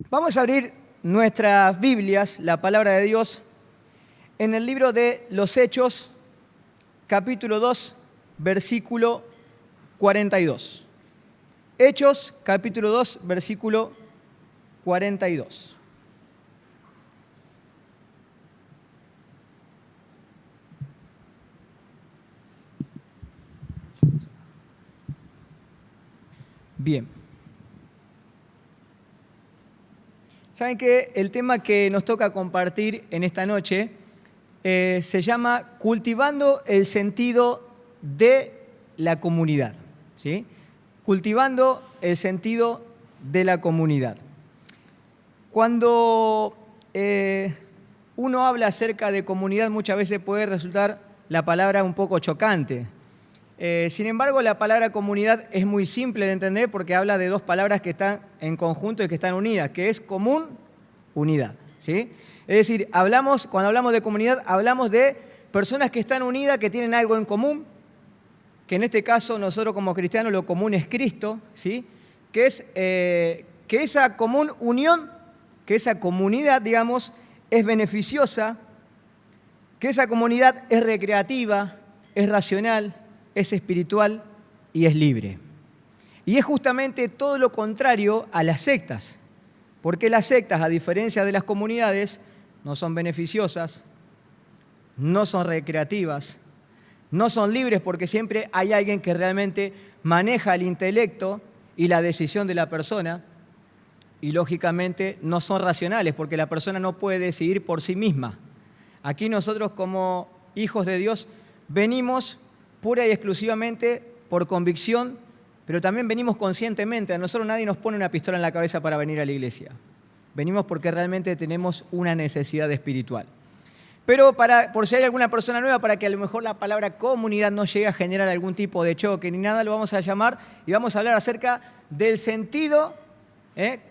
Vamos a abrir nuestras Biblias, la palabra de Dios, en el libro de los Hechos, capítulo 2, versículo 42. Hechos, capítulo 2, versículo 42. Bien. Saben que el tema que nos toca compartir en esta noche se llama Cultivando el sentido de la comunidad. ¿Sí? Cultivando el sentido de la comunidad. Cuando uno habla acerca de comunidad, muchas veces puede resultar la palabra un poco chocante. Sin embargo, la palabra comunidad es muy simple de entender porque habla de dos palabras que están en conjunto y que están unidas, que es común, unidad. ¿Sí? Es decir, cuando hablamos de comunidad, hablamos de personas que están unidas, que tienen algo en común, que en este caso nosotros como cristianos lo común es Cristo, ¿sí? Que esa común unión, que esa comunidad, digamos, es beneficiosa, que esa comunidad es recreativa, es racional, es espiritual y es libre. Y es justamente todo lo contrario a las sectas, porque las sectas, a diferencia de las comunidades, no son beneficiosas, no son recreativas, no son libres porque siempre hay alguien que realmente maneja el intelecto y la decisión de la persona, y lógicamente no son racionales porque la persona no puede decidir por sí misma. Aquí nosotros como hijos de Dios venimos pura y exclusivamente por convicción, pero también venimos conscientemente. A nosotros nadie nos pone una pistola en la cabeza para venir a la iglesia. Venimos porque realmente tenemos una necesidad espiritual. Pero por si hay alguna persona nueva, para que a lo mejor la palabra comunidad no llegue a generar algún tipo de choque ni nada, lo vamos a llamar y vamos a hablar acerca del sentido,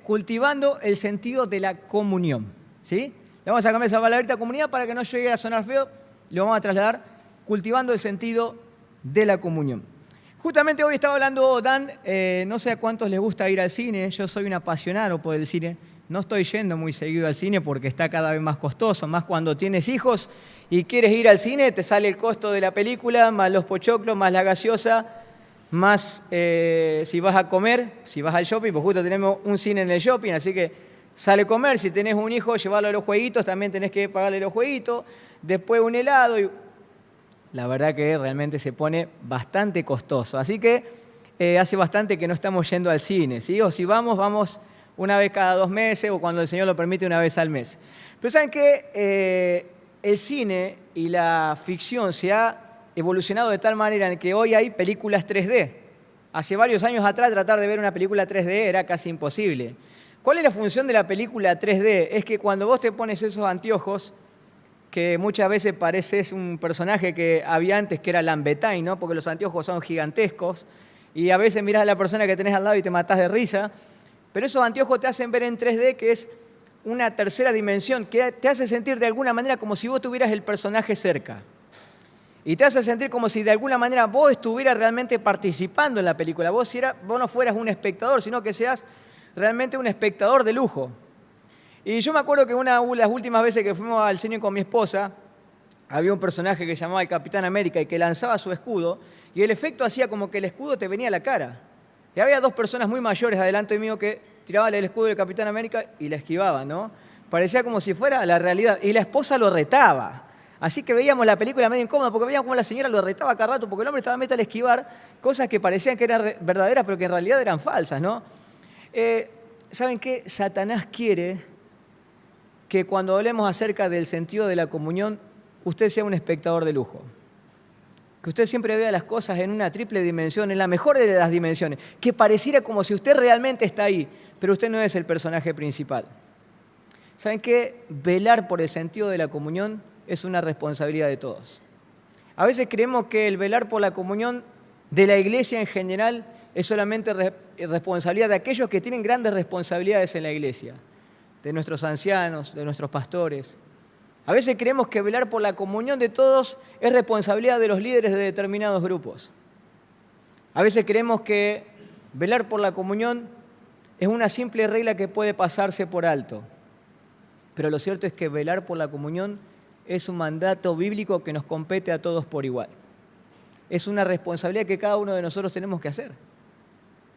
cultivando el sentido de la comunión. ¿Sí? Le vamos a cambiar esa palabrita comunidad para que no llegue a sonar feo, lo vamos a trasladar cultivando el sentido de la comunión. Justamente hoy estaba hablando Dan, no sé a cuántos les gusta ir al cine, yo soy un apasionado por el cine, no estoy yendo muy seguido al cine porque está cada vez más costoso, más cuando tienes hijos y quieres ir al cine, te sale el costo de la película, más los pochoclos, más la gaseosa, más si vas a comer, si vas al shopping, pues justo tenemos un cine en el shopping, así que sale a comer, si tenés un hijo, llevarlo a los jueguitos, también tenés que pagarle los jueguitos, después un helado y la verdad que realmente se pone bastante costoso. Así que hace bastante que no estamos yendo al cine, ¿sí? O si vamos una vez cada 2 meses o cuando el Señor lo permite una vez al mes. Pero ¿saben qué? El cine y la ficción se ha evolucionado de tal manera en que hoy hay películas 3D. Hace varios años atrás tratar de ver una película 3D era casi imposible. ¿Cuál es la función de la película 3D? Es que cuando vos te pones esos anteojos, que muchas veces pareces un personaje que había antes que era Lambetain, ¿no? Porque los anteojos son gigantescos y a veces mirás a la persona que tenés al lado y te matás de risa, pero esos anteojos te hacen ver en 3D, que es una tercera dimensión, que te hace sentir de alguna manera como si vos tuvieras el personaje cerca. Y te hace sentir como si de alguna manera vos estuvieras realmente participando en la película. Vos no fueras un espectador, sino que seas realmente un espectador de lujo. Y yo me acuerdo que una de las últimas veces que fuimos al cine con mi esposa, había un personaje que se llamaba el Capitán América y que lanzaba su escudo, y el efecto hacía como que el escudo te venía a la cara. Y había 2 personas muy mayores adelante mío que tiraban el escudo del Capitán América y la esquivaban, ¿no? Parecía como si fuera la realidad. Y la esposa lo retaba. Así que veíamos la película medio incómoda porque veíamos cómo la señora lo retaba cada rato porque el hombre estaba meta al esquivar cosas que parecían que eran verdaderas pero que en realidad eran falsas, ¿no? ¿Saben qué? Satanás quiere que cuando hablemos acerca del sentido de la comunión, usted sea un espectador de lujo. Que usted siempre vea las cosas en una triple dimensión, en la mejor de las dimensiones. Que pareciera como si usted realmente está ahí, pero usted no es el personaje principal. ¿Saben qué? Velar por el sentido de la comunión es una responsabilidad de todos. A veces creemos que el velar por la comunión de la iglesia en general es solamente responsabilidad de aquellos que tienen grandes responsabilidades en la iglesia. De nuestros ancianos, de nuestros pastores. A veces creemos que velar por la comunión de todos es responsabilidad de los líderes de determinados grupos. A veces creemos que velar por la comunión es una simple regla que puede pasarse por alto. Pero lo cierto es que velar por la comunión es un mandato bíblico que nos compete a todos por igual. Es una responsabilidad que cada uno de nosotros tenemos que hacer.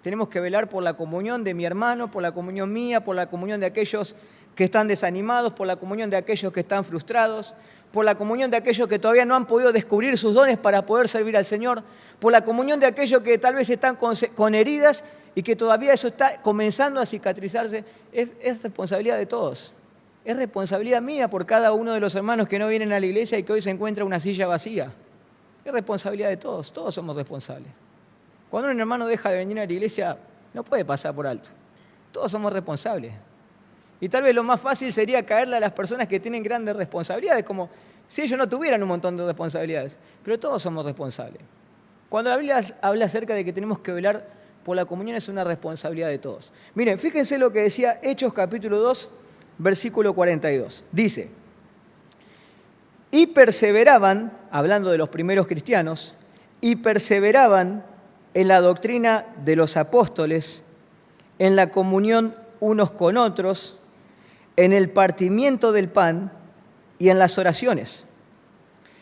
Tenemos que velar por la comunión de mi hermano, por la comunión mía, por la comunión de aquellos que están desanimados, por la comunión de aquellos que están frustrados, por la comunión de aquellos que todavía no han podido descubrir sus dones para poder servir al Señor, por la comunión de aquellos que tal vez están con heridas y que todavía eso está comenzando a cicatrizarse. Es responsabilidad de todos. Es responsabilidad mía por cada uno de los hermanos que no vienen a la iglesia y que hoy se encuentra una silla vacía. Es responsabilidad de todos, todos somos responsables. Cuando un hermano deja de venir a la iglesia, no puede pasar por alto. Todos somos responsables. Y tal vez lo más fácil sería caerle a las personas que tienen grandes responsabilidades, como si ellos no tuvieran un montón de responsabilidades. Pero todos somos responsables. Cuando la Biblia habla acerca de que tenemos que velar por la comunión, es una responsabilidad de todos. Miren, fíjense lo que decía Hechos capítulo 2, versículo 42. Dice, y perseveraban, hablando de los primeros cristianos, y perseveraban en la doctrina de los apóstoles, en la comunión unos con otros, en el partimiento del pan y en las oraciones.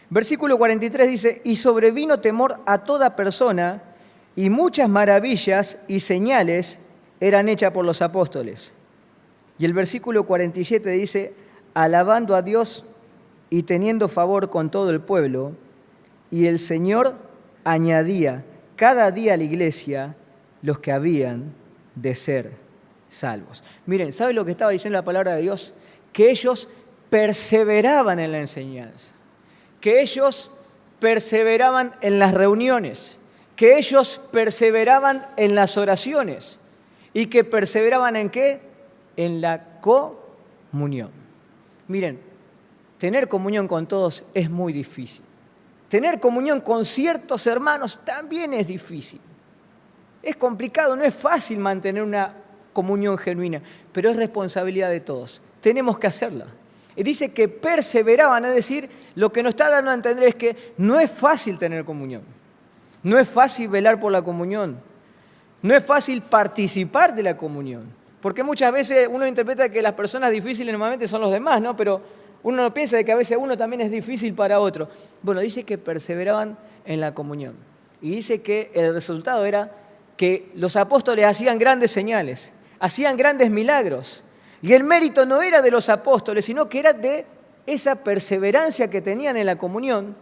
Versículo 43 dice, y sobrevino temor a toda persona, y muchas maravillas y señales eran hechas por los apóstoles. Y el versículo 47 dice, alabando a Dios y teniendo favor con todo el pueblo, y el Señor añadía cada día a la iglesia los que habían de ser salvos. Miren, ¿saben lo que estaba diciendo la palabra de Dios? Que ellos perseveraban en la enseñanza, que ellos perseveraban en las reuniones, que ellos perseveraban en las oraciones y que perseveraban ¿en qué? En la comunión. Miren, tener comunión con todos es muy difícil. Tener comunión con ciertos hermanos también es difícil. Es complicado, no es fácil mantener una comunión genuina, pero es responsabilidad de todos. Tenemos que hacerla. Y dice que perseveraban, es decir, lo que nos está dando a entender es que no es fácil tener comunión. No es fácil velar por la comunión. No es fácil participar de la comunión. Porque muchas veces uno interpreta que las personas difíciles normalmente son los demás, ¿no? Pero uno no piensa de que a veces uno también es difícil para otro. Bueno, dice que perseveraban en la comunión. Y dice que el resultado era que los apóstoles hacían grandes señales, hacían grandes milagros. Y el mérito no era de los apóstoles, sino que era de esa perseverancia que tenían en la comunión,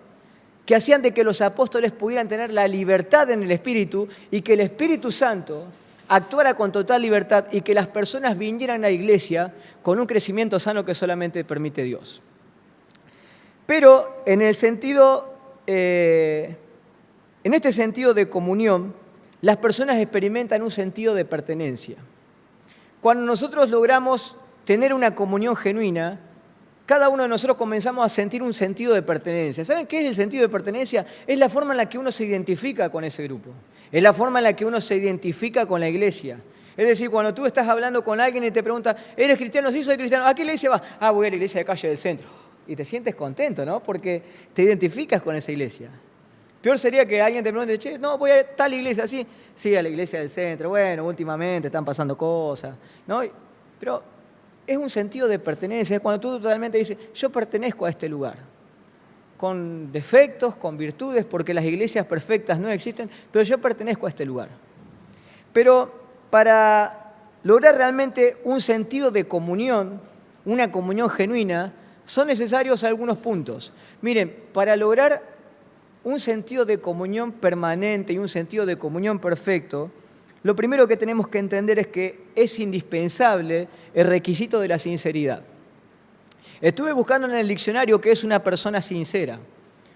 que hacían de que los apóstoles pudieran tener la libertad en el Espíritu y que el Espíritu Santo actuara con total libertad y que las personas vinieran a la iglesia con un crecimiento sano que solamente permite Dios. Pero en este sentido de comunión, las personas experimentan un sentido de pertenencia. Cuando nosotros logramos tener una comunión genuina, cada uno de nosotros comenzamos a sentir un sentido de pertenencia. ¿Saben qué es el sentido de pertenencia? Es la forma en la que uno se identifica con ese grupo. Es la forma en la que uno se identifica con la iglesia. Es decir, cuando tú estás hablando con alguien y te pregunta, ¿eres cristiano? Sí, soy cristiano. ¿A qué iglesia vas? Ah, voy a la iglesia de Calle del Centro. Y te sientes contento, ¿no? Porque te identificas con esa iglesia. Peor sería que alguien te pregunte, che, no, voy a tal iglesia, ¿sí? Sí, a la iglesia del centro. Bueno, últimamente están pasando cosas, ¿no? Pero es un sentido de pertenencia. Es cuando tú totalmente dices, yo pertenezco a este lugar. Con defectos, con virtudes, porque las iglesias perfectas no existen, pero yo pertenezco a este lugar. Pero para lograr realmente un sentido de comunión, una comunión genuina, son necesarios algunos puntos. Miren, para lograr un sentido de comunión permanente y un sentido de comunión perfecto, lo primero que tenemos que entender es que es indispensable el requisito de la sinceridad. Estuve buscando en el diccionario qué es una persona sincera.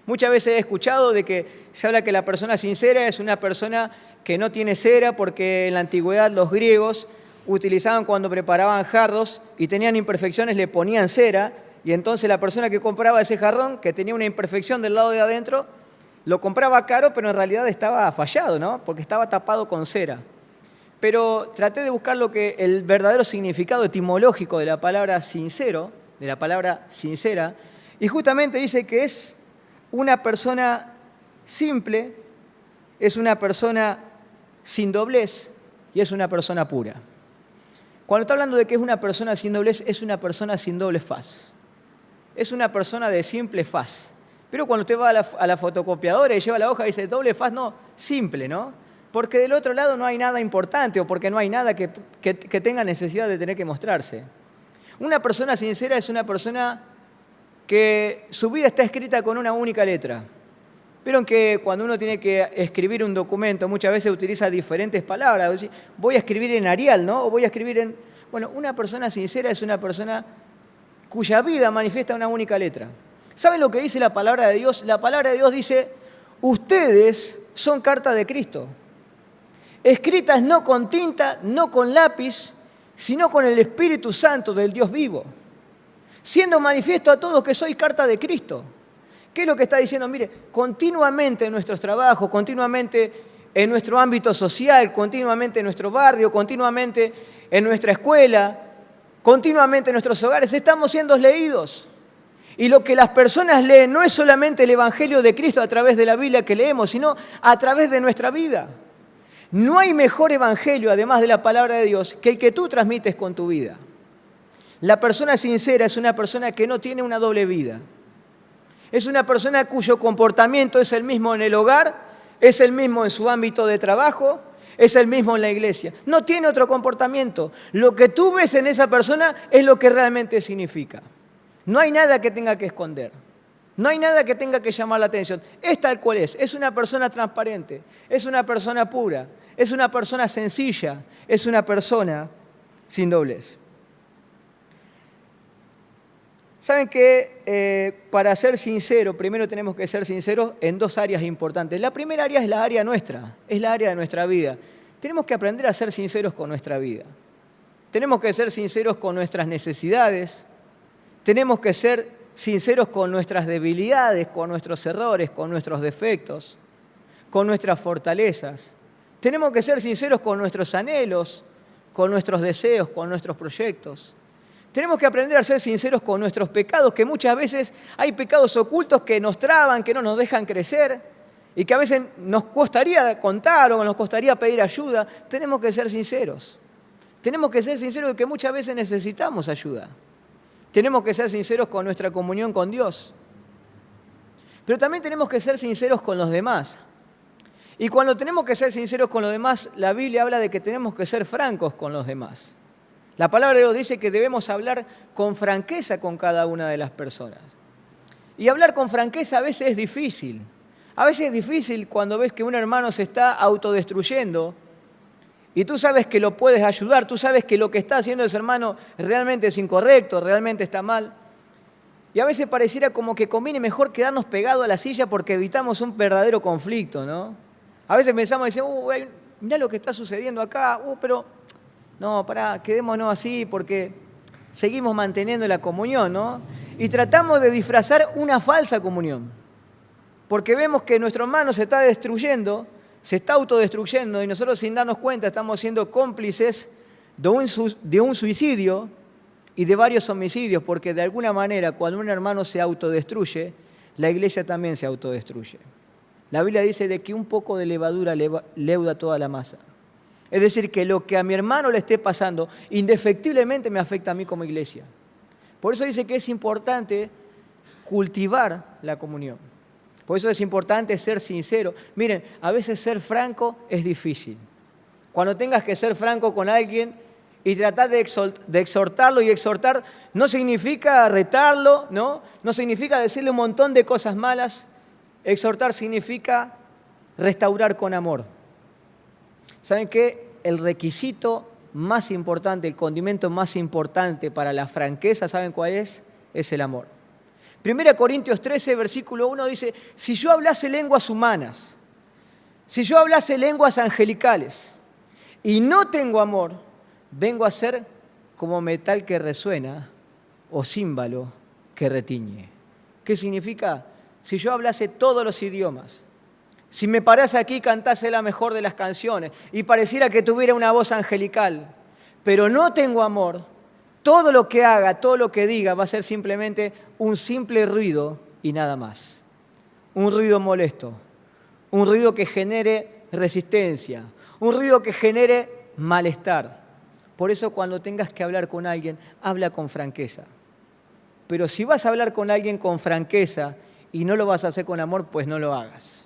Muchas veces he escuchado de que se habla que la persona sincera es una persona que no tiene cera porque en la antigüedad los griegos utilizaban cuando preparaban jarros y tenían imperfecciones, le ponían cera y entonces la persona que compraba ese jarrón, que tenía una imperfección del lado de adentro, lo compraba caro, pero en realidad estaba fallado, ¿no? Porque estaba tapado con cera. Pero traté de buscar lo que el verdadero significado etimológico de la palabra sincero, de la palabra sincera, y justamente dice que es una persona simple, es una persona sin doblez y es una persona pura. Cuando está hablando de que es una persona sin doblez, es una persona sin doble faz. Es una persona de simple faz. Pero cuando usted va a la fotocopiadora y lleva la hoja y dice doble faz, no, simple, ¿no? Porque del otro lado no hay nada importante o porque no hay nada que tenga necesidad de tener que mostrarse. Una persona sincera es una persona que su vida está escrita con una única letra. Vieron que cuando uno tiene que escribir un documento, muchas veces utiliza diferentes palabras. Voy a escribir en Arial, ¿no? O voy a escribir en... Bueno, una persona sincera es una persona cuya vida manifiesta una única letra. ¿Saben lo que dice la palabra de Dios? La palabra de Dios dice, ustedes son carta de Cristo, escritas no con tinta, no con lápiz, sino con el Espíritu Santo del Dios vivo, siendo manifiesto a todos que soy carta de Cristo. ¿Qué es lo que está diciendo? Mire, continuamente en nuestros trabajos, continuamente en nuestro ámbito social, continuamente en nuestro barrio, continuamente en nuestra escuela, continuamente en nuestros hogares, estamos siendo leídos. Y lo que las personas leen no es solamente el Evangelio de Cristo a través de la Biblia que leemos, sino a través de nuestra vida. No hay mejor evangelio, además de la palabra de Dios, que el que tú transmites con tu vida. La persona sincera es una persona que no tiene una doble vida. Es una persona cuyo comportamiento es el mismo en el hogar, es el mismo en su ámbito de trabajo, es el mismo en la iglesia. No tiene otro comportamiento. Lo que tú ves en esa persona es lo que realmente significa. No hay nada que tenga que esconder. No hay nada que tenga que llamar la atención. Es tal cual es. Es una persona transparente. Es una persona pura. Es una persona sencilla. Es una persona sin doblez. ¿Saben que para ser sincero, primero tenemos que ser sinceros en dos áreas importantes? La primera área es la área nuestra. Es la área de nuestra vida. Tenemos que aprender a ser sinceros con nuestra vida. Tenemos que ser sinceros con nuestras necesidades. Tenemos que ser sinceros con nuestras debilidades, con nuestros errores, con nuestros defectos, con nuestras fortalezas. Tenemos que ser sinceros con nuestros anhelos, con nuestros deseos, con nuestros proyectos. Tenemos que aprender a ser sinceros con nuestros pecados, que muchas veces hay pecados ocultos que nos traban, que no nos dejan crecer y que a veces nos costaría contar o nos costaría pedir ayuda. Tenemos que ser sinceros. Tenemos que ser sinceros de que muchas veces necesitamos ayuda. Tenemos que ser sinceros con nuestra comunión con Dios. Pero también tenemos que ser sinceros con los demás. Y cuando tenemos que ser sinceros con los demás, la Biblia habla de que tenemos que ser francos con los demás. La palabra de Dios dice que debemos hablar con franqueza con cada una de las personas. Y hablar con franqueza a veces es difícil. A veces es difícil cuando ves que un hermano se está autodestruyendo y tú sabes que lo puedes ayudar, tú sabes que lo que está haciendo ese hermano realmente es incorrecto, realmente está mal. Y a veces pareciera como que conviene mejor quedarnos pegados a la silla porque evitamos un verdadero conflicto, ¿no? A veces pensamos y decimos, mirá lo que está sucediendo acá, pero no, quedémonos así porque seguimos manteniendo la comunión, ¿no? Y tratamos de disfrazar una falsa comunión, porque vemos que nuestro hermano se está destruyendo, se está autodestruyendo y nosotros sin darnos cuenta estamos siendo cómplices de un suicidio y de varios homicidios, porque de alguna manera cuando un hermano se autodestruye, la iglesia también se autodestruye. La Biblia dice de que un poco de levadura leuda toda la masa. Es decir, que lo que a mi hermano le esté pasando, indefectiblemente me afecta a mí como iglesia. Por eso dice que es importante cultivar la comunión. Por eso es importante ser sincero. Miren, a veces ser franco es difícil. Cuando tengas que ser franco con alguien y tratar de exhortarlo, y exhortar no significa retarlo, ¿no? No significa decirle un montón de cosas malas. Exhortar significa restaurar con amor. ¿Saben qué? El requisito más importante, el condimento más importante para la franqueza, ¿saben cuál es? Es el amor. 1 Corintios 13, versículo 1 dice, si yo hablase lenguas humanas, si yo hablase lenguas angelicales y no tengo amor, vengo a ser como metal que resuena o címbalo que retiñe. ¿Qué significa? Si yo hablase todos los idiomas, si me parase aquí y cantase la mejor de las canciones y pareciera que tuviera una voz angelical, pero no tengo amor, todo lo que haga, todo lo que diga va a ser simplemente un simple ruido y nada más. Un ruido molesto, un ruido que genere resistencia, un ruido que genere malestar, Por eso cuando tengas que hablar con alguien, habla con franqueza. Pero si vas a hablar con alguien con franqueza y no lo vas a hacer con amor, pues no lo hagas.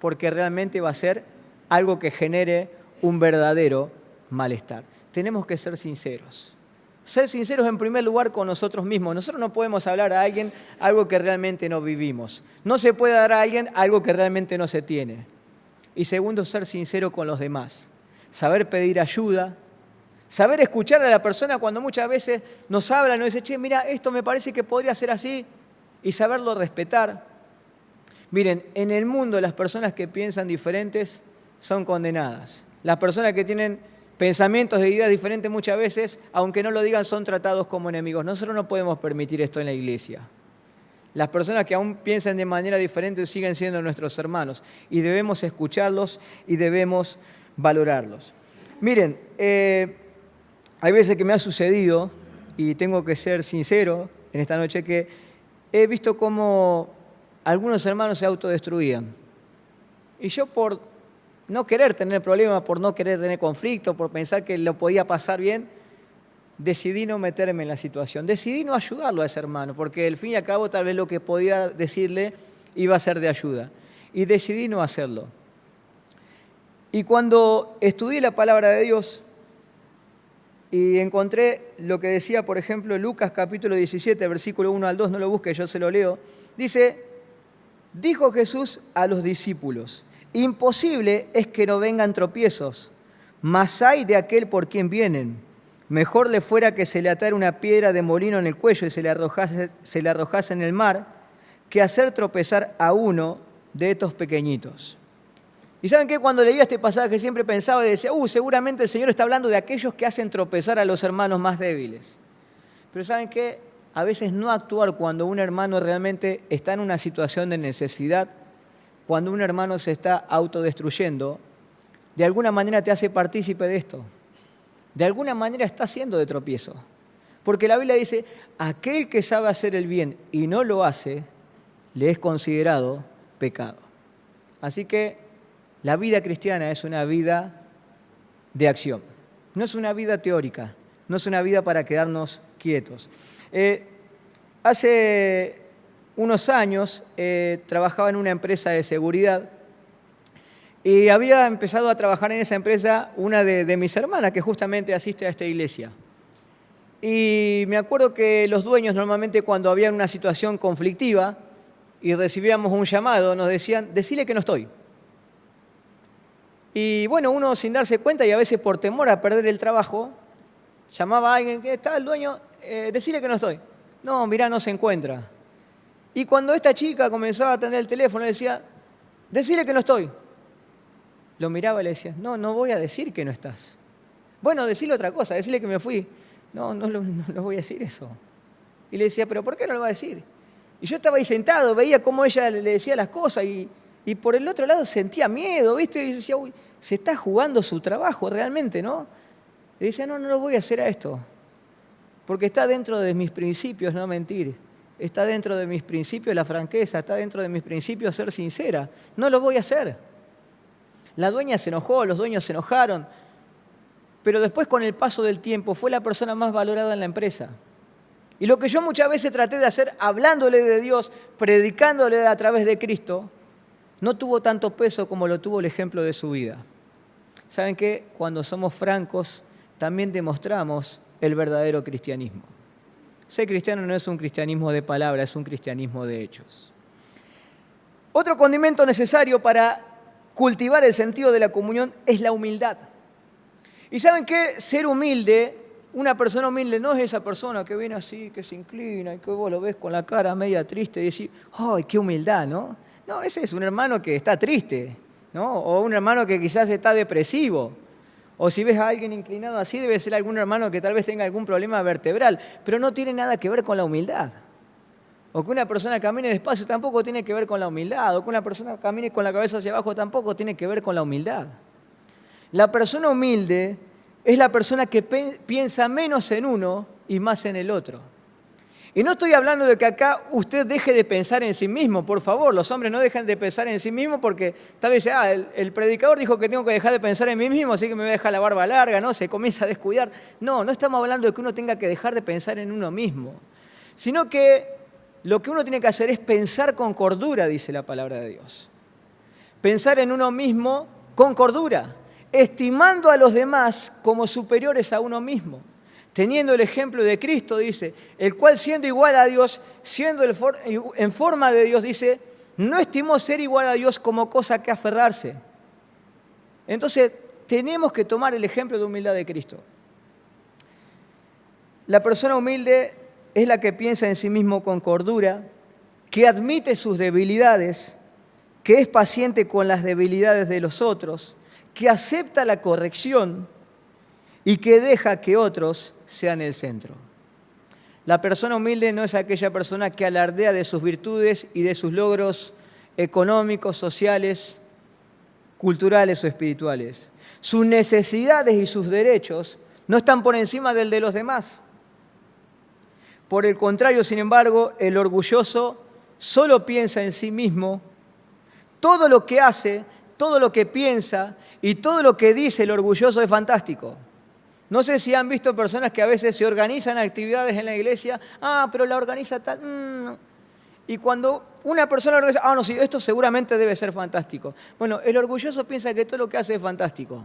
Porque realmente va a ser algo que genere un verdadero malestar. Tenemos que ser sinceros. Ser sinceros en primer lugar con nosotros mismos. Nosotros no podemos hablar a alguien algo que realmente no vivimos. No se puede dar a alguien algo que realmente no se tiene. Y segundo, ser sincero con los demás. Saber pedir ayuda. Saber escuchar a la persona cuando muchas veces nos habla, nos dice, che, mira, esto me parece que podría ser así. Y saberlo respetar. Miren, en el mundo las personas que piensan diferentes son condenadas. Las personas que tienen pensamientos e ideas diferentes muchas veces, aunque no lo digan, son tratados como enemigos. Nosotros no podemos permitir esto en la iglesia. Las personas que aún piensan de manera diferente siguen siendo nuestros hermanos y debemos escucharlos y debemos valorarlos. Miren, hay veces que me ha sucedido, y tengo que ser sincero en esta noche, que he visto cómo algunos hermanos se autodestruían. Y yo por no querer tener problemas, por no querer tener conflicto, por pensar que lo podía pasar bien, decidí no meterme en la situación. Decidí no ayudarlo a ese hermano, porque al fin y al cabo tal vez lo que podía decirle iba a ser de ayuda. Y decidí no hacerlo. Y cuando estudié la palabra de Dios y encontré lo que decía, por ejemplo, Lucas capítulo 17, versículo 1 al 2, no lo busque, yo se lo leo, dice, dijo Jesús a los discípulos, imposible es que no vengan tropiezos, mas hay de aquel por quien vienen. Mejor le fuera que se le atara una piedra de molino en el cuello y se le arrojase en el mar, que hacer tropezar a uno de estos pequeñitos. ¿Y saben qué? Cuando leía este pasaje siempre pensaba y decía, seguramente el Señor está hablando de aquellos que hacen tropezar a los hermanos más débiles. Pero ¿saben qué? A veces no actuar cuando un hermano realmente está en una situación de necesidad, cuando un hermano se está autodestruyendo, de alguna manera te hace partícipe de esto. De alguna manera está haciendo de tropiezo. Porque la Biblia dice, aquel que sabe hacer el bien y no lo hace, le es considerado pecado. Así que la vida cristiana es una vida de acción. No es una vida teórica, no es una vida para quedarnos quietos. Hace unos años trabajaba en una empresa de seguridad y había empezado a trabajar en esa empresa una de mis hermanas que justamente asiste a esta iglesia. Y me acuerdo que los dueños normalmente cuando había una situación conflictiva y recibíamos un llamado nos decían, decile que no estoy. Y bueno, uno sin darse cuenta y a veces por temor a perder el trabajo, llamaba a alguien, ¿qué está el dueño? Decile que no estoy. No, mirá, no se encuentra. Y cuando esta chica comenzaba a atender el teléfono, le decía, decile que no estoy. Lo miraba y le decía, no voy a decir que no estás. Bueno, decile otra cosa, decile que me fui. No lo voy a decir eso. Y le decía, ¿pero por qué no lo va a decir? Y yo estaba ahí sentado, veía cómo ella le decía las cosas y por el otro lado sentía miedo, ¿viste? Y decía, uy, se está jugando su trabajo realmente, ¿no? Y decía, no lo voy a hacer a esto. Porque está dentro de mis principios no mentir. Está dentro de mis principios la franqueza, está dentro de mis principios ser sincera. No lo voy a hacer. La dueña se enojó, los dueños se enojaron, pero después con el paso del tiempo fue la persona más valorada en la empresa. Y lo que yo muchas veces traté de hacer, hablándole de Dios, predicándole a través de Cristo, no tuvo tanto peso como lo tuvo el ejemplo de su vida. ¿Saben qué? Cuando somos francos, también demostramos el verdadero cristianismo. Ser cristiano no es un cristianismo de palabra, es un cristianismo de hechos. Otro condimento necesario para cultivar el sentido de la comunión es la humildad. ¿Y saben qué? Ser humilde, una persona humilde no es esa persona que viene así, que se inclina y que vos lo ves con la cara media triste y decís, ¡ay, qué humildad!, ¿no? No, ese es un hermano que está triste, ¿no? O un hermano que quizás está depresivo. O si ves a alguien inclinado así, debe ser algún hermano que tal vez tenga algún problema vertebral, pero no tiene nada que ver con la humildad. O que una persona camine despacio tampoco tiene que ver con la humildad. O que una persona camine con la cabeza hacia abajo tampoco tiene que ver con la humildad. La persona humilde es la persona que piensa menos en uno y más en el otro. Y no estoy hablando de que acá usted deje de pensar en sí mismo, por favor, los hombres no dejen de pensar en sí mismos porque tal vez el predicador dijo que tengo que dejar de pensar en mí mismo, así que me voy a dejar la barba larga, ¿no? Se comienza a descuidar. No, no estamos hablando de que uno tenga que dejar de pensar en uno mismo, sino que lo que uno tiene que hacer es pensar con cordura, dice la palabra de Dios. Pensar en uno mismo con cordura, estimando a los demás como superiores a uno mismo. Teniendo el ejemplo de Cristo, dice, el cual siendo igual a Dios, siendo en forma de Dios, dice, no estimó ser igual a Dios como cosa que aferrarse. Entonces, tenemos que tomar el ejemplo de humildad de Cristo. La persona humilde es la que piensa en sí mismo con cordura, que admite sus debilidades, que es paciente con las debilidades de los otros, que acepta la corrección y que deja que otros sean el centro. La persona humilde no es aquella persona que alardea de sus virtudes y de sus logros económicos, sociales, culturales o espirituales. Sus necesidades y sus derechos no están por encima del de los demás. Por el contrario, sin embargo, el orgulloso solo piensa en sí mismo. Todo lo que hace, todo lo que piensa y todo lo que dice el orgulloso es fantástico. No sé si han visto personas que a veces se organizan actividades en la iglesia, pero la organiza tal. Y cuando una persona organiza, no, sí, esto seguramente debe ser fantástico. Bueno, el orgulloso piensa que todo lo que hace es fantástico.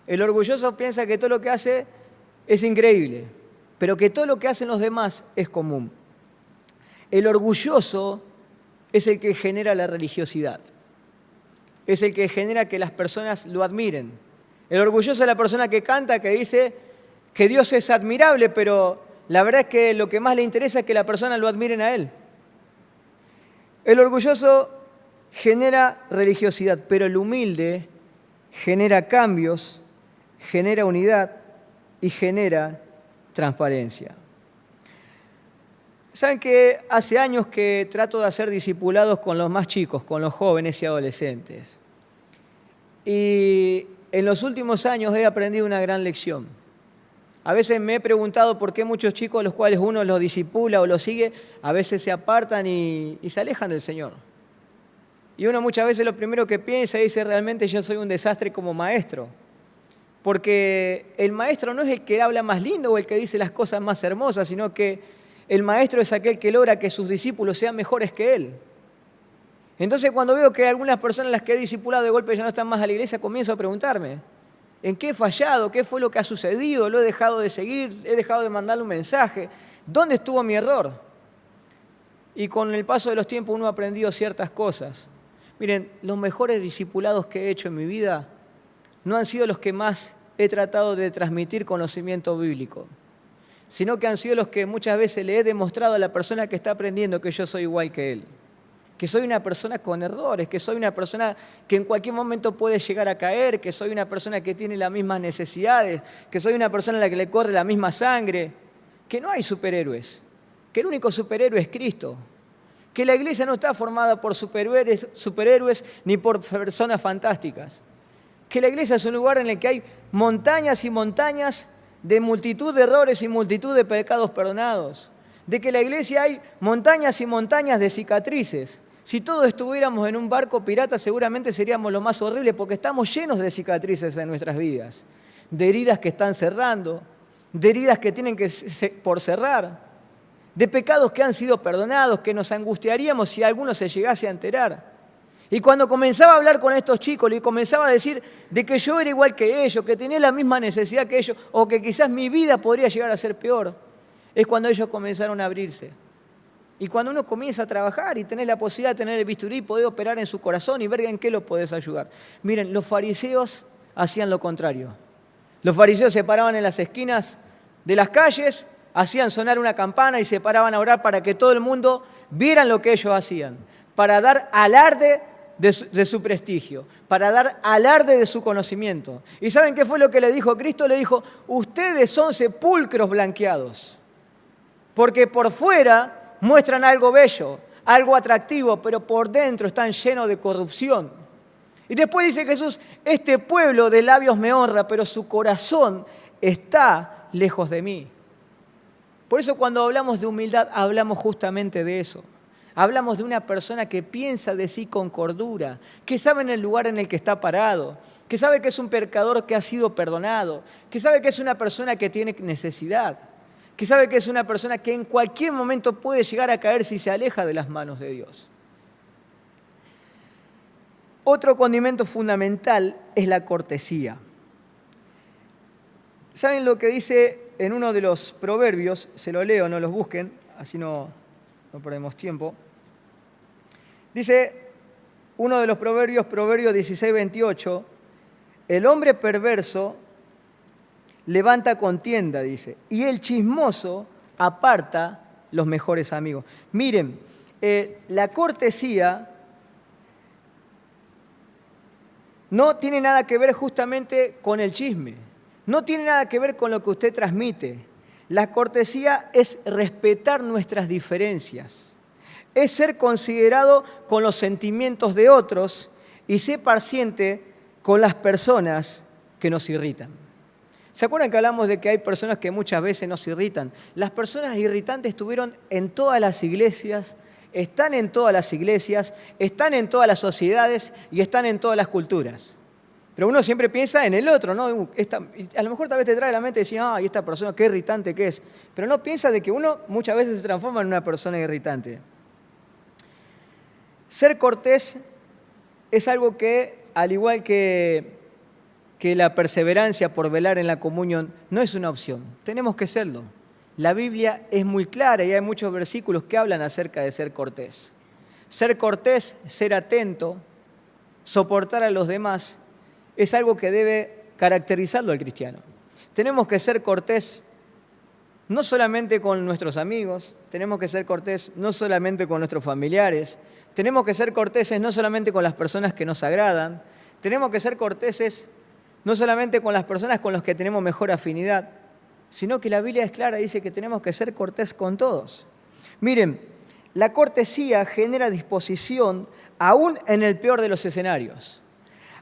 El orgulloso piensa que todo lo que hace es increíble, pero que todo lo que hacen los demás es común. El orgulloso es el que genera la religiosidad, es el que genera que las personas lo admiren. El orgulloso es la persona que canta, que dice que Dios es admirable, pero la verdad es que lo que más le interesa es que la persona lo admiren a él. El orgulloso genera religiosidad, pero el humilde genera cambios, genera unidad y genera transparencia. Saben que hace años que trato de hacer discipulados con los más chicos, con los jóvenes y adolescentes. Y en los últimos años he aprendido una gran lección. A veces me he preguntado por qué muchos chicos a los cuales uno los discipula o los sigue, a veces se apartan y se alejan del Señor. Y uno muchas veces lo primero que piensa y dice, realmente yo soy un desastre como maestro. Porque el maestro no es el que habla más lindo o el que dice las cosas más hermosas, sino que el maestro es aquel que logra que sus discípulos sean mejores que él. Entonces, cuando veo que algunas personas las que he discipulado de golpe ya no están más a la iglesia, comienzo a preguntarme, ¿en qué he fallado? ¿Qué fue lo que ha sucedido? ¿Lo he dejado de seguir? ¿He dejado de mandarle un mensaje? ¿Dónde estuvo mi error? Y con el paso de los tiempos uno ha aprendido ciertas cosas. Miren, los mejores discipulados que he hecho en mi vida no han sido los que más he tratado de transmitir conocimiento bíblico, sino que han sido los que muchas veces le he demostrado a la persona que está aprendiendo que yo soy igual que él. Que soy una persona con errores, que soy una persona que en cualquier momento puede llegar a caer, que soy una persona que tiene las mismas necesidades, que soy una persona a la que le corre la misma sangre, que no hay superhéroes, que el único superhéroe es Cristo, que la iglesia no está formada por superhéroes ni por personas fantásticas, que la iglesia es un lugar en el que hay montañas y montañas de multitud de errores y multitud de pecados perdonados, de que en la iglesia hay montañas y montañas de cicatrices. Si todos estuviéramos en un barco pirata, seguramente seríamos lo más horrible, porque estamos llenos de cicatrices en nuestras vidas, de heridas que están cerrando, de heridas que tienen por cerrar, de pecados que han sido perdonados, que nos angustiaríamos si alguno se llegase a enterar. Y cuando comenzaba a hablar con estos chicos, les comenzaba a decir de que yo era igual que ellos, que tenía la misma necesidad que ellos, o que quizás mi vida podría llegar a ser peor, es cuando ellos comenzaron a abrirse. Y cuando uno comienza a trabajar y tenés la posibilidad de tener el bisturí, poder operar en su corazón y ver en qué lo podés ayudar. Miren, los fariseos hacían lo contrario. Los fariseos se paraban en las esquinas de las calles, hacían sonar una campana y se paraban a orar para que todo el mundo vieran lo que ellos hacían, para dar alarde de su prestigio, para dar alarde de su conocimiento. ¿Y saben qué fue lo que le dijo Cristo? Le dijo, ustedes son sepulcros blanqueados, porque por fuera muestran algo bello, algo atractivo, pero por dentro están llenos de corrupción. Y después dice Jesús, este pueblo de labios me honra, pero su corazón está lejos de mí. Por eso cuando hablamos de humildad, hablamos justamente de eso. Hablamos de una persona que piensa de sí con cordura, que sabe en el lugar en el que está parado, que sabe que es un pecador que ha sido perdonado, que sabe que es una persona que tiene necesidad, que sabe que es una persona que en cualquier momento puede llegar a caer si se aleja de las manos de Dios. Otro condimento fundamental es la cortesía. ¿Saben lo que dice en uno de los proverbios? Se lo leo, no los busquen, así no perdemos tiempo. Dice uno de los proverbios, Proverbio 16:28, el hombre perverso levanta contienda, dice, y el chismoso aparta los mejores amigos. Miren, la cortesía no tiene nada que ver justamente con el chisme, no tiene nada que ver con lo que usted transmite. La cortesía es respetar nuestras diferencias, es ser considerado con los sentimientos de otros y ser paciente con las personas que nos irritan. ¿Se acuerdan que hablamos de que hay personas que muchas veces nos irritan? Las personas irritantes estuvieron en todas las iglesias, están en todas las iglesias, están en todas las sociedades y están en todas las culturas. Pero uno siempre piensa en el otro, ¿no? A lo mejor tal vez te trae a la mente y decir, ay, esta persona, qué irritante que es. Pero no piensa de que uno muchas veces se transforma en una persona irritante. Ser cortés es algo que, al igual que la perseverancia por velar en la comunión, no es una opción. Tenemos que serlo. La Biblia es muy clara y hay muchos versículos que hablan acerca de ser cortés. Ser cortés, ser atento, soportar a los demás, es algo que debe caracterizarlo al cristiano. Tenemos que ser cortés no solamente con nuestros amigos, tenemos que ser cortés no solamente con nuestros familiares, tenemos que ser corteses no solamente con las personas que nos agradan, tenemos que ser corteses no solamente con las personas con las que tenemos mejor afinidad, sino que la Biblia es clara, dice que tenemos que ser cortés con todos. Miren, la cortesía genera disposición aún en el peor de los escenarios.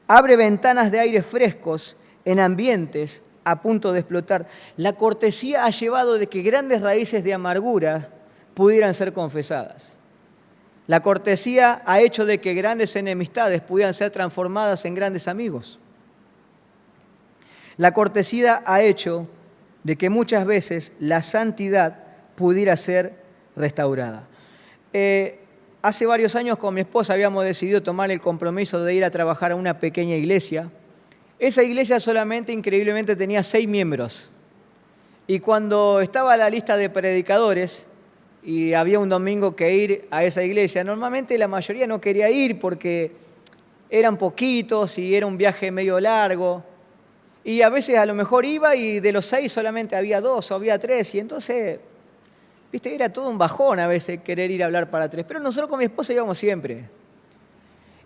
Abre ventanas de aire frescos en ambientes a punto de explotar. La cortesía ha llevado de que grandes raíces de amargura pudieran ser confesadas. La cortesía ha hecho de que grandes enemistades pudieran ser transformadas en grandes amigos. La cortesía ha hecho de que muchas veces la santidad pudiera ser restaurada. Hace varios años con mi esposa habíamos decidido tomar el compromiso de ir a trabajar a una pequeña iglesia. Esa iglesia solamente, increíblemente, tenía 6 miembros. Y cuando estaba la lista de predicadores y había un domingo que ir a esa iglesia, normalmente la mayoría no quería ir porque eran poquitos y era un viaje medio largo. Y a veces a lo mejor iba y de los 6 solamente había 2 o había 3 y entonces, viste, era todo un bajón a veces querer ir a hablar para 3. Pero nosotros con mi esposa íbamos siempre.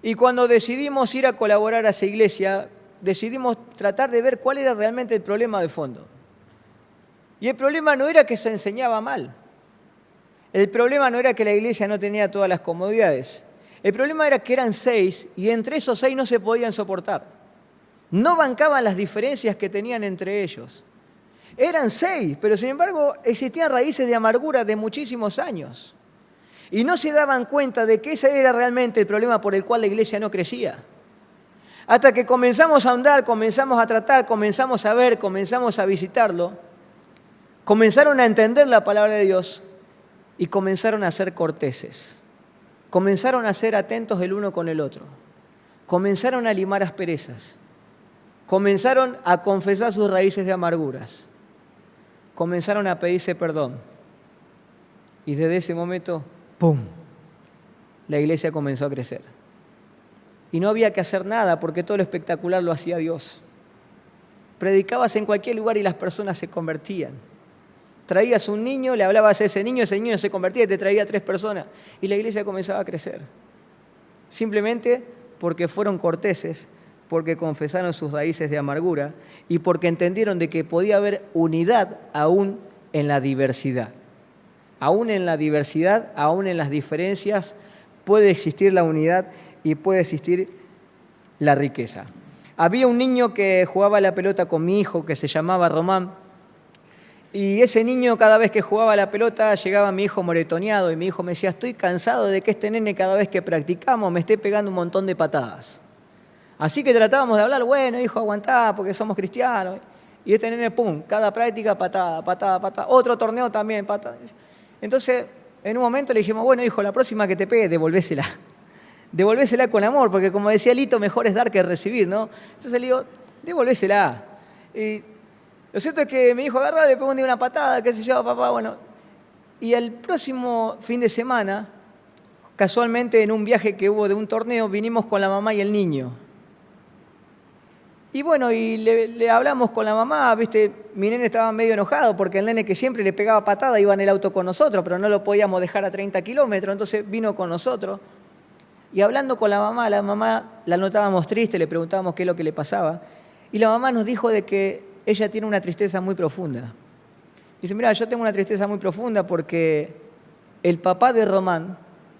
Y cuando decidimos ir a colaborar a esa iglesia, decidimos tratar de ver cuál era realmente el problema de fondo. Y el problema no era que se enseñaba mal. El problema no era que la iglesia no tenía todas las comodidades. El problema era que eran 6 y entre esos 6 no se podían soportar. No bancaban las diferencias que tenían entre ellos. Eran 6, pero sin embargo existían raíces de amargura de muchísimos años. Y no se daban cuenta de que ese era realmente el problema por el cual la iglesia no crecía. Hasta que comenzamos a ahondar, comenzamos a tratar, comenzamos a ver, comenzamos a visitarlo, comenzaron a entender la palabra de Dios y comenzaron a ser corteses. Comenzaron a ser atentos el uno con el otro. Comenzaron a limar asperezas. Comenzaron a confesar sus raíces de amarguras. Comenzaron a pedirse perdón. Y desde ese momento, ¡pum!, la iglesia comenzó a crecer. Y no había que hacer nada porque todo lo espectacular lo hacía Dios. Predicabas en cualquier lugar y las personas se convertían. Traías un niño, le hablabas a ese niño se convertía y te traía 3 personas. Y la iglesia comenzaba a crecer. Simplemente porque fueron corteses, porque confesaron sus raíces de amargura y porque entendieron de que podía haber unidad aún en la diversidad. Aún en la diversidad, aún en las diferencias, puede existir la unidad y puede existir la riqueza. Había un niño que jugaba a la pelota con mi hijo, que se llamaba Román. Y ese niño, cada vez que jugaba a la pelota, llegaba mi hijo moretoneado y mi hijo me decía, estoy cansado de que este nene cada vez que practicamos me esté pegando un montón de patadas. Así que tratábamos de hablar, bueno, hijo, aguantá, porque somos cristianos. Y este nene, pum, cada práctica, patada, patada, patada. Otro torneo también, patada. Entonces, en un momento le dijimos, bueno, hijo, la próxima que te pegue, devolvésela. Devolvésela con amor, porque como decía Lito, mejor es dar que recibir, ¿no? Entonces le digo, devolvésela. Y lo cierto es que mi hijo agarró, le pegó un día una patada, qué sé yo, papá, bueno. Y el próximo fin de semana, casualmente en un viaje que hubo de un torneo, vinimos con la mamá y el niño. Y bueno, y le hablamos con la mamá, ¿viste? Mi nene estaba medio enojado porque el nene que siempre le pegaba patada iba en el auto con nosotros, pero no lo podíamos dejar a 30 kilómetros, entonces vino con nosotros. Y hablando con la mamá la notábamos triste, le preguntábamos qué es lo que le pasaba. Y la mamá nos dijo de que ella tiene una tristeza muy profunda. Dice, mira, yo tengo una tristeza muy profunda porque el papá de Román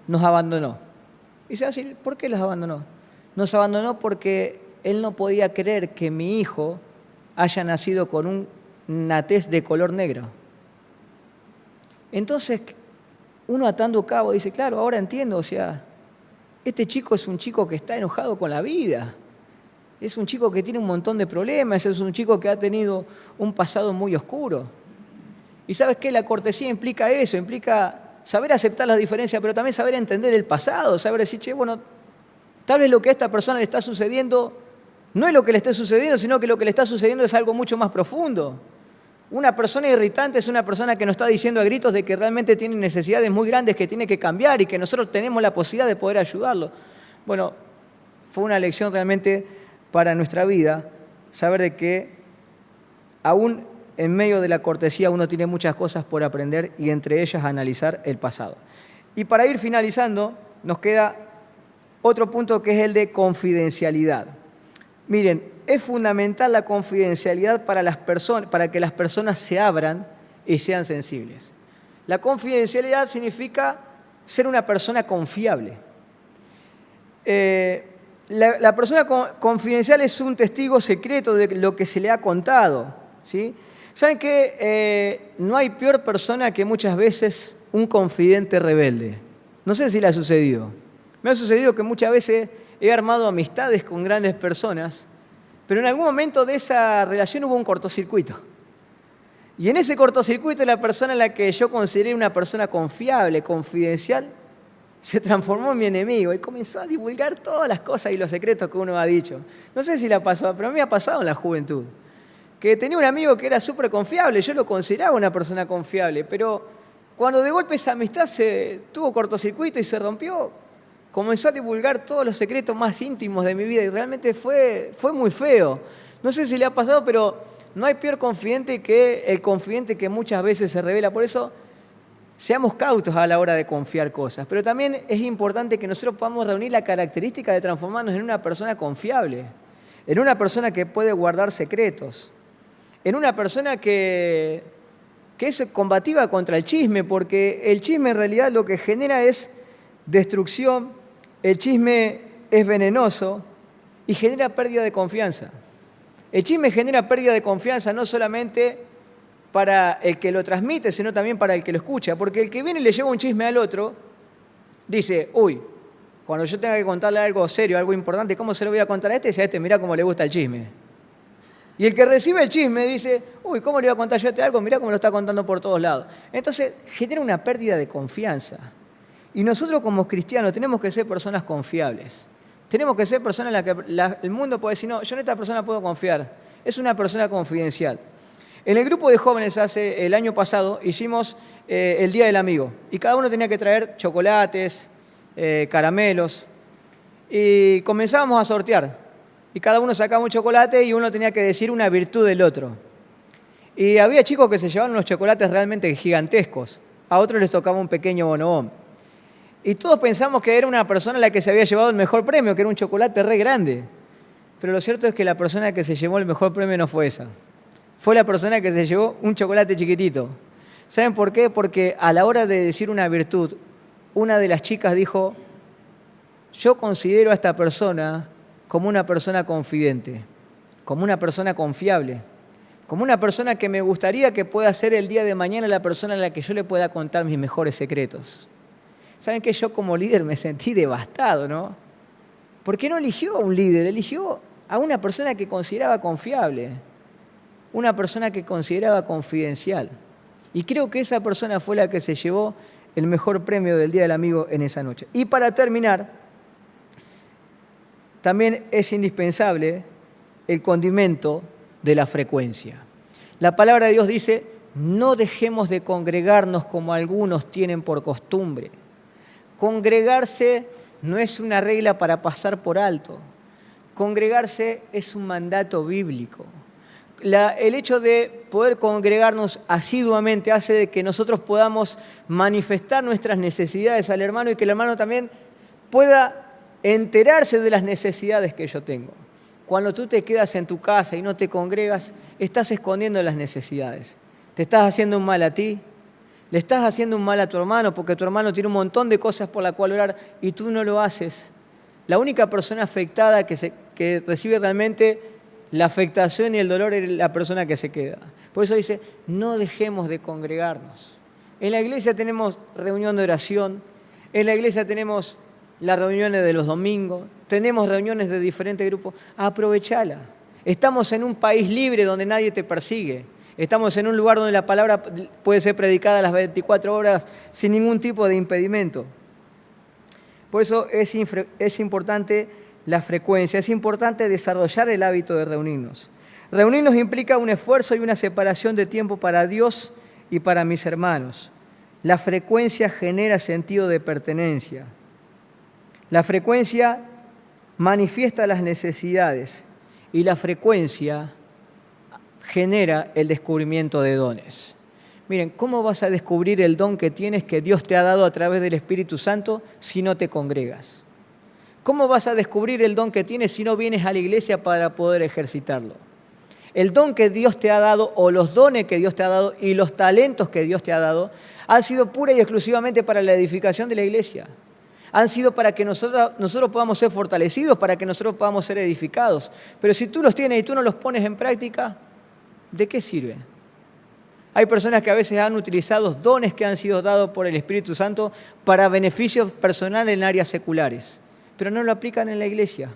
nos abandonó. Dice, así, ¿por qué los abandonó? Nos abandonó porque él no podía creer que mi hijo haya nacido con una tez de color negro. Entonces, uno atando cabo dice, claro, ahora entiendo, o sea, este chico es un chico que está enojado con la vida. Es un chico que tiene un montón de problemas, es un chico que ha tenido un pasado muy oscuro. Y ¿sabes qué? La cortesía implica eso, implica saber aceptar las diferencias, pero también saber entender el pasado, saber decir, che, bueno, tal vez lo que a esta persona le está sucediendo no es lo que le esté sucediendo, sino que lo que le está sucediendo es algo mucho más profundo. Una persona irritante es una persona que nos está diciendo a gritos de que realmente tiene necesidades muy grandes que tiene que cambiar y que nosotros tenemos la posibilidad de poder ayudarlo. Bueno, fue una lección realmente para nuestra vida, saber de que aún en medio de la cortesía uno tiene muchas cosas por aprender y entre ellas analizar el pasado. Y para ir finalizando, nos queda otro punto que es el de confidencialidad. Miren, es fundamental la confidencialidad para que las personas se abran y sean sensibles. La confidencialidad significa ser una persona confiable. La persona confidencial es un testigo secreto de lo que se le ha contado, ¿sí? ¿Saben qué? No hay peor persona que muchas veces un confidente rebelde. No sé si le ha sucedido. Me ha sucedido que muchas veces he armado amistades con grandes personas, pero en algún momento de esa relación hubo un cortocircuito. Y en ese cortocircuito la persona a la que yo consideré una persona confiable, confidencial, se transformó en mi enemigo y comenzó a divulgar todas las cosas y los secretos que uno ha dicho. No sé si le ha pasado, pero a mí me ha pasado en la juventud. Que tenía un amigo que era súper confiable, yo lo consideraba una persona confiable, pero cuando de golpe esa amistad tuvo cortocircuito y se rompió, comenzó a divulgar todos los secretos más íntimos de mi vida y realmente fue muy feo. No sé si le ha pasado, pero no hay peor confidente que el confidente que muchas veces se revela. Por eso, seamos cautos a la hora de confiar cosas. Pero también es importante que nosotros podamos reunir la característica de transformarnos en una persona confiable, en una persona que puede guardar secretos, en una persona que es combativa contra el chisme, porque el chisme en realidad lo que genera es destrucción, el chisme es venenoso y genera pérdida de confianza. El chisme genera pérdida de confianza no solamente para el que lo transmite, sino también para el que lo escucha, porque el que viene y le lleva un chisme al otro, dice, uy, cuando yo tenga que contarle algo serio, algo importante, ¿cómo se lo voy a contar a este? Dice a este, mirá cómo le gusta el chisme. Y el que recibe el chisme dice, uy, ¿cómo le voy a contar yo a este algo? Mirá cómo lo está contando por todos lados. Entonces, genera una pérdida de confianza. Y nosotros como cristianos tenemos que ser personas confiables. Tenemos que ser personas en las que el mundo puede decir, no, yo en esta persona puedo confiar. Es una persona confidencial. En el grupo de jóvenes el año pasado hicimos el Día del Amigo. Y cada uno tenía que traer chocolates, caramelos. Y comenzábamos a sortear. Y cada uno sacaba un chocolate y uno tenía que decir una virtud del otro. Y había chicos que se llevaban unos chocolates realmente gigantescos. A otros les tocaba un pequeño bonobón. Y todos pensamos que era una persona a la que se había llevado el mejor premio, que era un chocolate re grande. Pero lo cierto es que la persona que se llevó el mejor premio no fue esa. Fue la persona que se llevó un chocolate chiquitito. ¿Saben por qué? Porque a la hora de decir una virtud, una de las chicas dijo, yo considero a esta persona como una persona confidente, como una persona confiable. Como una persona que me gustaría que pueda ser el día de mañana la persona a la que yo le pueda contar mis mejores secretos. ¿Saben qué? Yo como líder me sentí devastado, ¿no? Porque no eligió a un líder, eligió a una persona que consideraba confiable, una persona que consideraba confidencial. Y creo que esa persona fue la que se llevó el mejor premio del Día del Amigo en esa noche. Y para terminar, también es indispensable el condimento de la frecuencia. La palabra de Dios dice, no dejemos de congregarnos como algunos tienen por costumbre. Congregarse no es una regla para pasar por alto. Congregarse es un mandato bíblico. El hecho de poder congregarnos asiduamente hace de que nosotros podamos manifestar nuestras necesidades al hermano y que el hermano también pueda enterarse de las necesidades que yo tengo. Cuando tú te quedas en tu casa y no te congregas, estás escondiendo las necesidades. Te estás haciendo un mal a ti, le estás haciendo un mal a tu hermano porque tu hermano tiene un montón de cosas por las cuales orar y tú no lo haces. La única persona afectada que recibe realmente la afectación y el dolor es la persona que se queda. Por eso dice, no dejemos de congregarnos. En la iglesia tenemos reunión de oración, en la iglesia tenemos las reuniones de los domingos, tenemos reuniones de diferentes grupos, aprovechala. Estamos en un país libre donde nadie te persigue. Estamos en un lugar donde la palabra puede ser predicada a las 24 horas sin ningún tipo de impedimento. Por eso es importante la frecuencia, es importante desarrollar el hábito de reunirnos. Reunirnos implica un esfuerzo y una separación de tiempo para Dios y para mis hermanos. La frecuencia genera sentido de pertenencia. La frecuencia manifiesta las necesidades y la frecuencia genera el descubrimiento de dones. Miren, ¿cómo vas a descubrir el don que tienes que Dios te ha dado a través del Espíritu Santo si no te congregas? ¿Cómo vas a descubrir el don que tienes si no vienes a la iglesia para poder ejercitarlo? El don que Dios te ha dado o los dones que Dios te ha dado y los talentos que Dios te ha dado han sido pura y exclusivamente para la edificación de la iglesia. Han sido para que nosotros podamos ser fortalecidos, para que nosotros podamos ser edificados. Pero si tú los tienes y tú no los pones en práctica, ¿de qué sirve? Hay personas que a veces han utilizado dones que han sido dados por el Espíritu Santo para beneficios personales en áreas seculares, pero no lo aplican en la iglesia.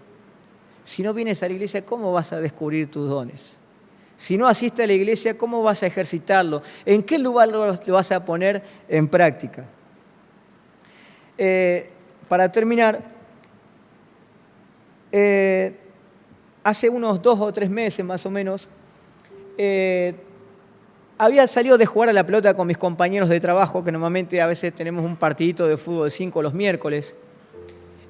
Si no vienes a la iglesia, ¿cómo vas a descubrir tus dones? Si no asistes a la iglesia, ¿cómo vas a ejercitarlo? ¿En qué lugar lo vas a poner en práctica? Para terminar, hace unos 2 o 3 meses más o menos, había salido de jugar a la pelota con mis compañeros de trabajo, que normalmente a veces tenemos un partidito de fútbol 5 los miércoles.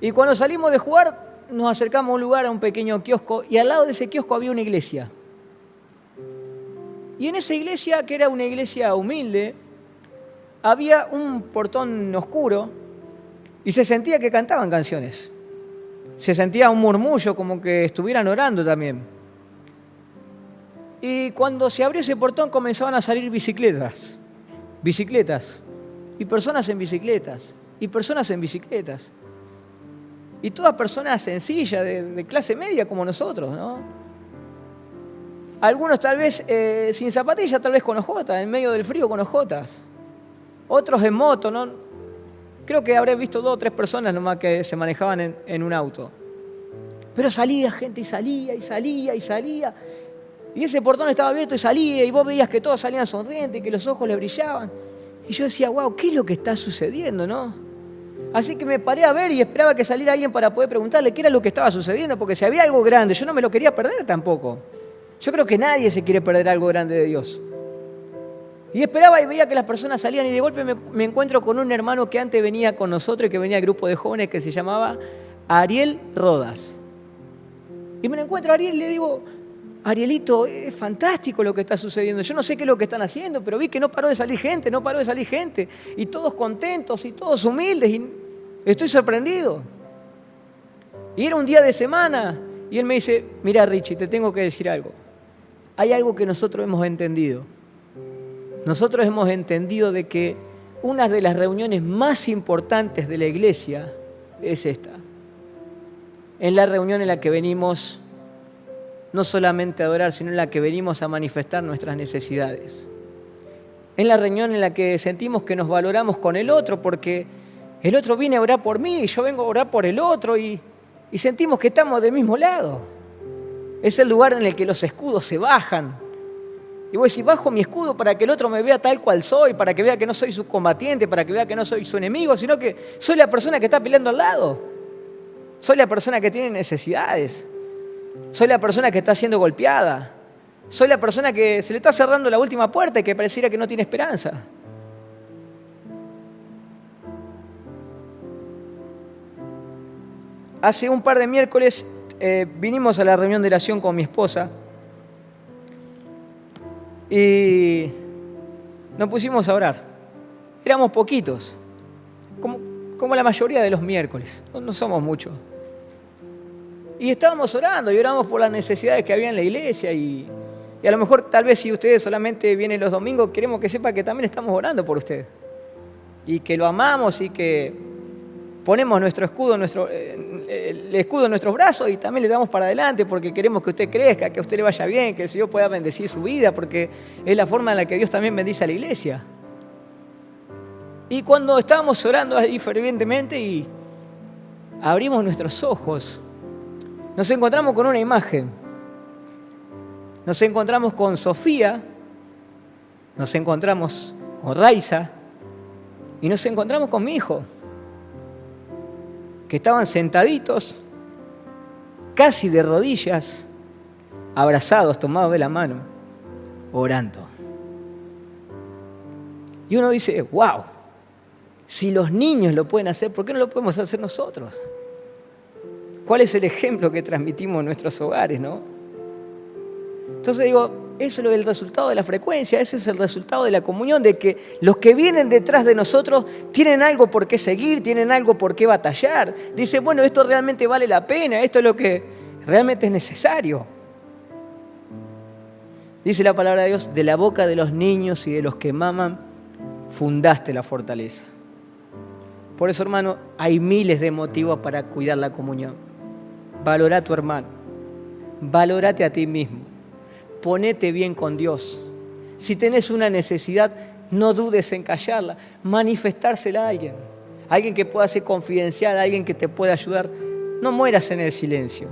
Y cuando salimos de jugar, nos acercamos a un lugar, a un pequeño kiosco, y al lado de ese kiosco había una iglesia. Y en esa iglesia, que era una iglesia humilde, había un portón oscuro y se sentía que cantaban canciones. Se sentía un murmullo, como que estuvieran orando también. Y cuando se abrió ese portón comenzaban a salir bicicletas, y personas en bicicletas, y personas en bicicletas. Y todas personas sencillas, de clase media como nosotros, ¿no? Algunos tal vez sin zapatillas, tal vez con ojotas, en medio del frío con ojotas. Otros en moto, ¿no? Creo que habré visto 2 o 3 personas nomás que se manejaban en un auto. Pero salía gente y salía y salía y salía. Y ese portón estaba abierto y salía y vos veías que todos salían sonrientes y que los ojos le brillaban. Y yo decía, wow, ¿qué es lo que está sucediendo, no? Así que me paré a ver y esperaba que saliera alguien para poder preguntarle qué era lo que estaba sucediendo, porque si había algo grande, yo no me lo quería perder tampoco. Yo creo que nadie se quiere perder algo grande de Dios. Y esperaba y veía que las personas salían y de golpe me encuentro con un hermano que antes venía con nosotros y que venía al grupo de jóvenes que se llamaba Ariel Rodas. Y me lo encuentro a Ariel y le digo, Arielito, es fantástico lo que está sucediendo. Yo no sé qué es lo que están haciendo, pero vi que no paró de salir gente. Y todos contentos y todos humildes. Y estoy sorprendido. Y era un día de semana. Y él me dice, mira Richie, te tengo que decir algo. Hay algo que nosotros hemos entendido. Nosotros hemos entendido de que una de las reuniones más importantes de la iglesia es esta. Es la reunión en la que venimos no solamente a adorar, sino en la que venimos a manifestar nuestras necesidades. Es la reunión en la que sentimos que nos valoramos con el otro, porque el otro viene a orar por mí y yo vengo a orar por el otro y sentimos que estamos del mismo lado. Es el lugar en el que los escudos se bajan. Y vos decís, bajo mi escudo para que el otro me vea tal cual soy, para que vea que no soy su combatiente, para que vea que no soy su enemigo, sino que soy la persona que está peleando al lado. Soy la persona que tiene necesidades. Soy la persona que está siendo golpeada. Soy la persona que se le está cerrando la última puerta y que pareciera que no tiene esperanza. Hace un par de miércoles vinimos a la reunión de oración con mi esposa y nos pusimos a orar. Éramos poquitos, como la mayoría de los miércoles, no somos muchos. Y estábamos orando y oramos por las necesidades que había en la iglesia y a lo mejor tal vez si ustedes solamente vienen los domingos, queremos que sepa que también estamos orando por ustedes y que lo amamos y que ponemos nuestro escudo, el escudo en nuestros brazos y también le damos para adelante porque queremos que usted crezca, que a usted le vaya bien, que el Señor pueda bendecir su vida porque es la forma en la que Dios también bendice a la iglesia. Y cuando estábamos orando ahí fervientemente y abrimos nuestros ojos, nos encontramos con una imagen. Nos encontramos con Sofía, nos encontramos con Raiza y nos encontramos con mi hijo, que estaban sentaditos, casi de rodillas, abrazados, tomados de la mano, orando. Y uno dice, wow, si los niños lo pueden hacer, ¿por qué no lo podemos hacer nosotros? ¿Cuál es el ejemplo que transmitimos en nuestros hogares, no? Entonces digo, eso es el resultado de la frecuencia, ese es el resultado de la comunión, de que los que vienen detrás de nosotros tienen algo por qué seguir, tienen algo por qué batallar. Dicen, bueno, esto realmente vale la pena, esto es lo que realmente es necesario. Dice la palabra de Dios, de la boca de los niños y de los que maman, fundaste la fortaleza. Por eso, hermano, hay miles de motivos para cuidar la comunión. Valora a tu hermano, valórate a ti mismo, ponete bien con Dios. Si tenés una necesidad, no dudes en callarla, manifestársela a alguien que pueda ser confidencial, alguien que te pueda ayudar. No mueras en el silencio,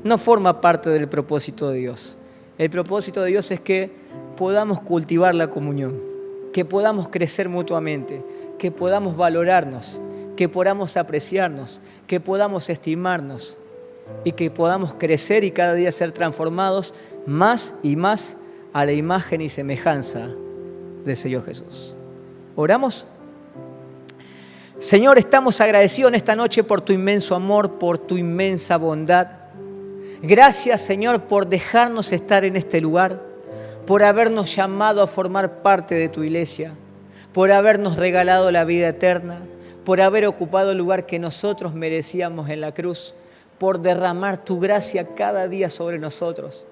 no forma parte del propósito de Dios. El propósito de Dios es que podamos cultivar la comunión, que podamos crecer mutuamente, que podamos valorarnos, que podamos apreciarnos, que podamos estimarnos y que podamos crecer y cada día ser transformados más y más a la imagen y semejanza del Señor Jesús. ¿Oramos? Señor, estamos agradecidos en esta noche por tu inmenso amor, por tu inmensa bondad. Gracias, Señor, por dejarnos estar en este lugar, por habernos llamado a formar parte de tu iglesia, por habernos regalado la vida eterna, por haber ocupado el lugar que nosotros merecíamos en la cruz, por derramar tu gracia cada día sobre nosotros.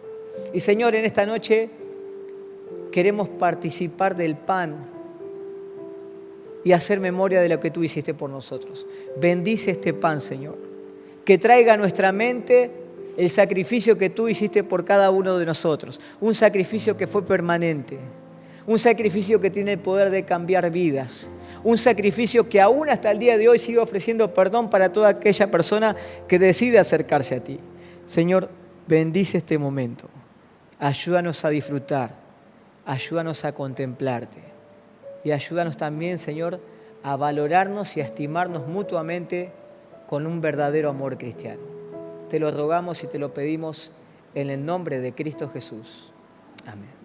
Y Señor, en esta noche queremos participar del pan y hacer memoria de lo que tú hiciste por nosotros. Bendice este pan, Señor, que traiga a nuestra mente el sacrificio que tú hiciste por cada uno de nosotros, un sacrificio que fue permanente, un sacrificio que tiene el poder de cambiar vidas, un sacrificio que aún hasta el día de hoy sigue ofreciendo perdón para toda aquella persona que decide acercarse a ti. Señor, bendice este momento. Ayúdanos a disfrutar, ayúdanos a contemplarte y ayúdanos también, Señor, a valorarnos y a estimarnos mutuamente con un verdadero amor cristiano. Te lo rogamos y te lo pedimos en el nombre de Cristo Jesús. Amén.